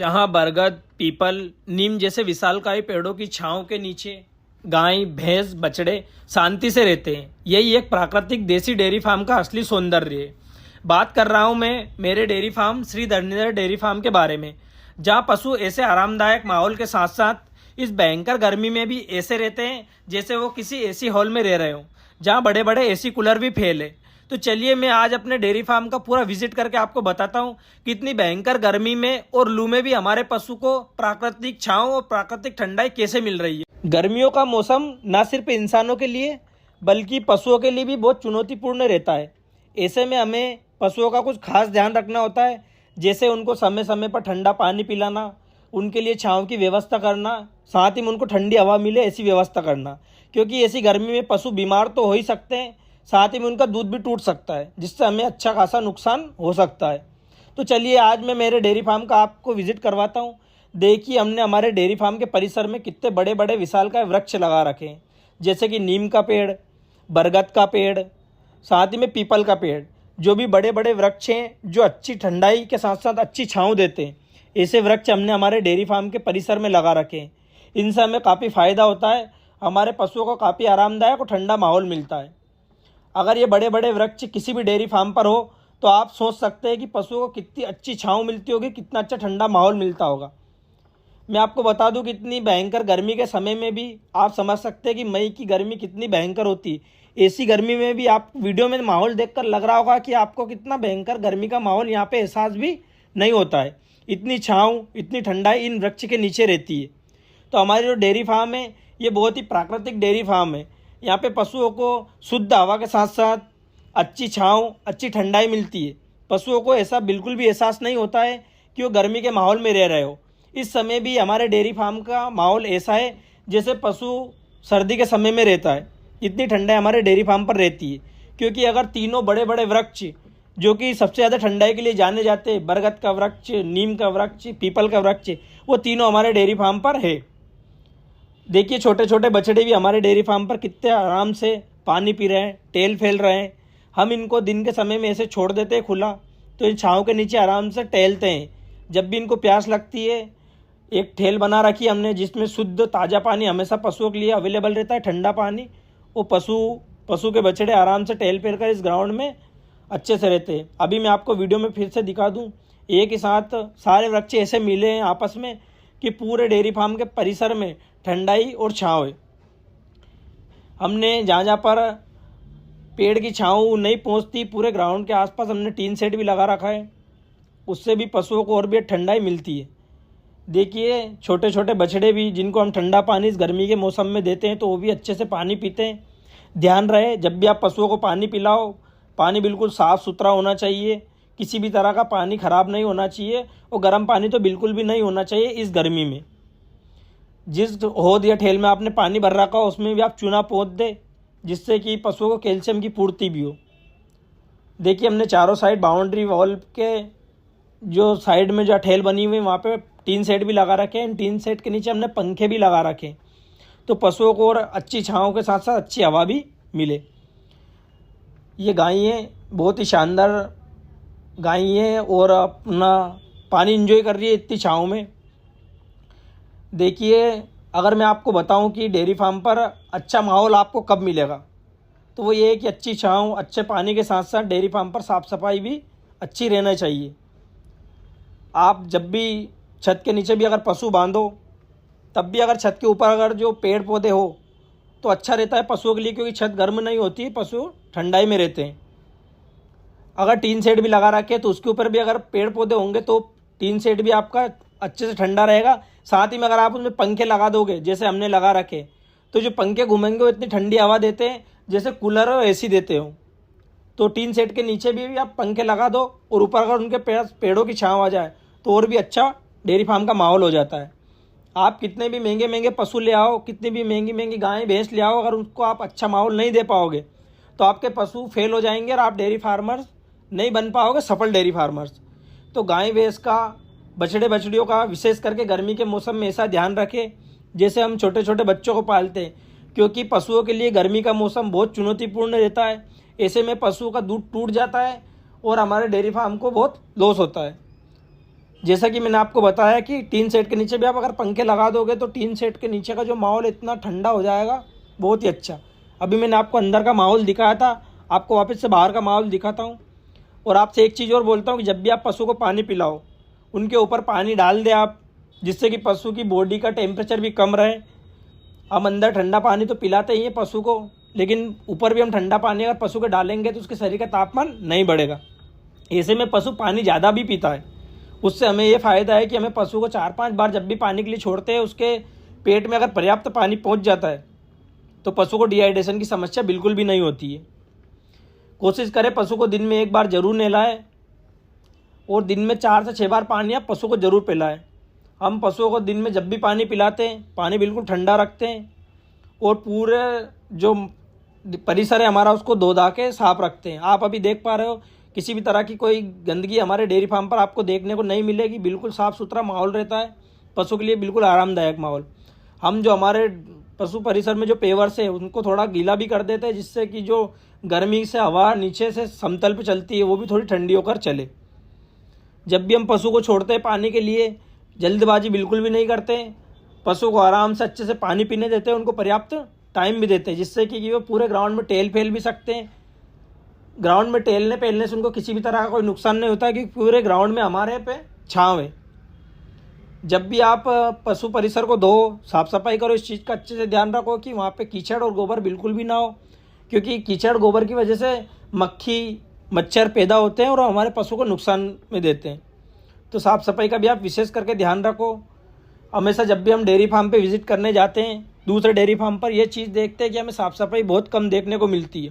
जहाँ बरगद, पीपल, नीम जैसे विशालकाय पेड़ों की छांव के नीचे गाय, भैंस, बछड़े शांति से रहते हैं। यही एक प्राकृतिक देसी डेयरी फार्म का असली सौंदर्य है। बात कर रहा हूँ मैं मेरे dairy farm Shri Dharanidhar dairy farm के बारे में, जहाँ पशु ऐसे आरामदायक माहौल के साथ साथ इस भयंकर गर्मी में भी ऐसे रहते हैं जैसे वो किसी एसी हॉल में रह रहे हो, जहाँ बड़े बड़े एसी कूलर भी फेल है। तो चलिए मैं आज अपने डेयरी फार्म का पूरा विजिट करके आपको बताता हूँ कि इतनी भयंकर गर्मी में और लू में भी हमारे पशु को प्राकृतिक छांव और प्राकृतिक ठंडाई कैसे मिल रही है। गर्मियों का मौसम न सिर्फ इंसानों के लिए बल्कि पशुओं के लिए भी बहुत चुनौतीपूर्ण रहता है। ऐसे में हमें पशुओं का कुछ खास ध्यान रखना होता है, जैसे उनको समय समय पर ठंडा पानी पिलाना, उनके लिए छांव की व्यवस्था करना, साथ ही में उनको ठंडी हवा मिले ऐसी व्यवस्था करना, क्योंकि ऐसी गर्मी में पशु बीमार तो हो ही सकते हैं, साथ ही में उनका दूध भी टूट सकता है, जिससे हमें अच्छा खासा नुकसान हो सकता है। तो चलिए आज मैं मेरे डेयरी फार्म का आपको विजिट करवाता हूँ। देखिए हमने हमारे डेयरी फार्म के परिसर में कितने बड़े बड़े विशालकाय वृक्ष लगा रखे हैं, जैसे कि नीम का पेड़, बरगद का पेड़, साथ ही में पीपल का पेड़। जो भी बड़े बड़े वृक्ष हैं जो अच्छी ठंडाई के साथ साथ अच्छी छांव देते हैं, ऐसे वृक्ष हमने हमारे डेयरी फार्म के परिसर में लगा रखे हैं। इनसे हमें काफ़ी फ़ायदा होता है, हमारे पशुओं को काफ़ी आरामदायक और ठंडा माहौल मिलता है। अगर ये बड़े बड़े वृक्ष किसी भी डेयरी फार्म पर हो तो आप सोच सकते हैं कि पशुओं को कितनी अच्छी छांव मिलती होगी, कितना अच्छा ठंडा माहौल मिलता होगा। मैं आपको बता दूं कि इतनी भयंकर गर्मी के समय में भी आप समझ सकते हैं कि मई की गर्मी कितनी भयंकर होती है। ऐसी गर्मी में भी आप वीडियो में माहौल देखकर लग रहा होगा कि आपको कितना भयंकर गर्मी का माहौल यहाँ पे एहसास भी नहीं होता है। इतनी छांव, इतनी ठंडाई इन वृक्ष के नीचे रहती है। तो हमारी जो डेयरी फार्म है ये बहुत ही प्राकृतिक डेयरी फार्म है। यहाँ पे पशुओं को शुद्ध हवा के साथ साथ अच्छी छांव, अच्छी ठंडाई मिलती है। पशुओं को ऐसा बिल्कुल भी एहसास नहीं होता है कि वो गर्मी के माहौल में रह रहे हो। इस समय भी हमारे डेयरी फार्म का माहौल ऐसा है जैसे पशु सर्दी के समय में रहता है। इतनी ठंडाई हमारे डेयरी फार्म पर रहती है, क्योंकि अगर तीनों बड़े बड़े वृक्ष जो कि सबसे ज़्यादा ठंडाई के लिए जाने जाते हैं, बरगद का वृक्ष, नीम का वृक्ष, पीपल का वृक्ष, वो तीनों हमारे डेयरी फार्म पर है। देखिए छोटे छोटे बछड़े भी हमारे डेयरी फार्म पर कितने आराम से पानी पी रहे हैं, टेल फैल रहे हैं। हम इनको दिन के समय में ऐसे छोड़ देते हैं खुला, तो इन छाँव के नीचे आराम से टहलते हैं। जब भी इनको प्यास लगती है, एक ठेल बना रखी है हमने जिसमें शुद्ध ताज़ा पानी हमेशा पशुओं के लिए अवेलेबल रहता है, ठंडा पानी। वो पशु के बछड़े आराम से टहल फिर कर इस ग्राउंड में अच्छे से रहते हैं। अभी मैं आपको वीडियो में फिर से दिखा दूँ, एक ही साथ सारे वृक्ष ऐसे मिले हैं आपस में कि पूरे डेयरी फार्म के परिसर में ठंडाई और छाँव है। हमने जहाँ जहाँ पर पेड़ की छाँव नहीं पहुँचती, पूरे ग्राउंड के आसपास हमने टीन सेट भी लगा रखा है, उससे भी पशुओं को और भी ठंडाई मिलती है। देखिए छोटे छोटे बछड़े भी जिनको हम ठंडा पानी इस गर्मी के मौसम में देते हैं तो वो भी अच्छे से पानी पीते हैं। ध्यान रहे जब भी आप पशुओं को पानी पिलाओ, पानी बिल्कुल साफ़ सुथरा होना चाहिए, किसी भी तरह का पानी ख़राब नहीं होना चाहिए, और गर्म पानी तो बिल्कुल भी नहीं होना चाहिए इस गर्मी में। जिस होद या ठेल में आपने पानी भर रखा हो उसमें भी आप चूना पोंछ दें, जिससे कि पशुओं को कैल्शियम की पूर्ति भी हो। देखिए हमने चारों साइड बाउंड्री वॉल के जो साइड में जो ठेल बनी हुई है वहाँ पे टीन सेट भी लगा रखे हैं। इन टीन सेट के नीचे हमने पंखे भी लगा रखे हैं, तो पशुओं को और अच्छी छाँव के साथ साथ अच्छी हवा भी मिले। ये गाय हैं, बहुत ही शानदार गाय हैं और अपना पानी एंजॉय कर रही है इतनी छाँव में। देखिए अगर मैं आपको बताऊं कि डेयरी फार्म पर अच्छा माहौल आपको कब मिलेगा, तो वो ये है कि अच्छी छाँव, अच्छे पानी के साथ साथ डेयरी फार्म पर साफ़ सफाई भी अच्छी रहना चाहिए। आप जब भी छत के नीचे भी अगर पशु बांधो, तब भी अगर छत के ऊपर अगर जो पेड़ पौधे हो तो अच्छा रहता है पशुओं के लिए, क्योंकि छत गर्म नहीं होती है, पशु ठंडाई में रहते हैं। अगर टीन सेट भी लगा रखे तो उसके ऊपर भी अगर पेड़ पौधे होंगे तो टीन सेट भी आपका अच्छे से ठंडा रहेगा। साथ ही में अगर आप उसमें पंखे लगा दोगे जैसे हमने लगा रखे, तो जो पंखे घूमेंगे वो इतनी ठंडी हवा देते हैं जैसे कूलर और एसी देते हो। तो टीन सेट के नीचे भी आप पंखे लगा दो और ऊपर अगर उनके पेड़ों की छाँव आ जाए तो और भी अच्छा डेयरी फार्म का माहौल हो जाता है। आप कितने भी महंगे महंगे पशु ले आओ, कितनी भी महंगी महंगी गाय भैंस ले आओ, अगर उनको आप अच्छा माहौल नहीं दे पाओगे तो आपके पशु फेल हो जाएंगे और आप डेयरी फार्मर्स नहीं बन पाओगे, सफल डेयरी फार्मर्स। तो गाय भैंस का, बछड़े बछड़ियों का विशेष करके गर्मी के मौसम में ऐसा ध्यान रखें जैसे हम छोटे छोटे बच्चों को पालते हैं, क्योंकि पशुओं के लिए गर्मी का मौसम बहुत चुनौतीपूर्ण रहता है। ऐसे में पशुओं का दूध टूट जाता है और हमारे डेयरी फार्म को बहुत लॉस होता है। जैसा कि मैंने आपको बताया कि टीन सेट के नीचे भी आप अगर पंखे लगा दोगे तो टीन सेट के नीचे का जो माहौल इतना ठंडा हो जाएगा, बहुत ही अच्छा। अभी मैंने आपको अंदर का माहौल दिखाया था, आपको वापस से बाहर का माहौल दिखाता हूँ। और आपसे एक चीज़ और बोलता हूँ कि जब भी आप पशु को पानी पिलाओ, उनके ऊपर पानी डाल दें आप, जिससे कि पशु की बॉडी का टेम्परेचर भी कम रहे। हम अंदर ठंडा पानी तो पिलाते ही हैं पशु को, लेकिन ऊपर भी हम ठंडा पानी अगर पशु को डालेंगे तो उसके शरीर का तापमान नहीं बढ़ेगा। ऐसे में पशु पानी ज़्यादा भी पीता है। उससे हमें ये फ़ायदा है कि हमें पशु को 4-5 बार जब भी पानी के लिए छोड़ते हैं, उसके पेट में अगर पर्याप्त पानी पहुंच जाता है तो पशु को डिहाइड्रेशन की समस्या बिल्कुल भी नहीं होती है। कोशिश करें पशु को दिन में 1 बार ज़रूर नहलाएं और दिन में 4 से 6 बार पानी आप पशु को ज़रूर पिलाएं। हम पशुओं को दिन में जब भी पानी पिलाते हैं, पानी बिल्कुल ठंडा रखते हैं और पूरे जो परिसर है हमारा उसको धो धा के साफ रखते हैं। आप अभी देख पा रहे हो किसी भी तरह की कोई गंदगी हमारे डेयरी फार्म पर आपको देखने को नहीं मिलेगी। बिल्कुल साफ़ सुथरा माहौल रहता है, पशु के लिए बिल्कुल आरामदायक माहौल। हम जो हमारे पशु परिसर में जो पेवर्स है उनको थोड़ा गीला भी कर देते हैं, जिससे कि जो गर्मी से हवा नीचे से समतल पे चलती है वो भी थोड़ी ठंडी होकर चले। जब भी हम पशु को छोड़ते हैं पानी के लिए, जल्दबाजी बिल्कुल भी नहीं करते, पशु को आराम से अच्छे से पानी पीने देते हैं, उनको पर्याप्त टाइम भी देते हैं, जिससे कि वो पूरे ग्राउंड में टहल फैल भी सकते हैं। ग्राउंड में टहलने से उनको किसी भी तरह का कोई नुकसान नहीं होता, क्योंकि पूरे ग्राउंड में हमारे पे छाँव है। जब भी आप पशु परिसर को धो, साफ सफाई करो, इस चीज़ का अच्छे से ध्यान रखो कि वहाँ पे कीचड़ और गोबर बिल्कुल भी ना हो, क्योंकि कीचड़ गोबर की वजह से मक्खी मच्छर पैदा होते हैं और हमारे पशु को नुकसान में देते हैं। तो साफ़ सफाई का भी आप विशेष करके ध्यान रखो। हमेशा जब भी हम डेयरी फार्म पे विज़िट करने जाते हैं, दूसरे डेयरी फार्म पर, यह चीज़ देखते हैं कि हमें साफ़ सफाई बहुत कम देखने को मिलती है।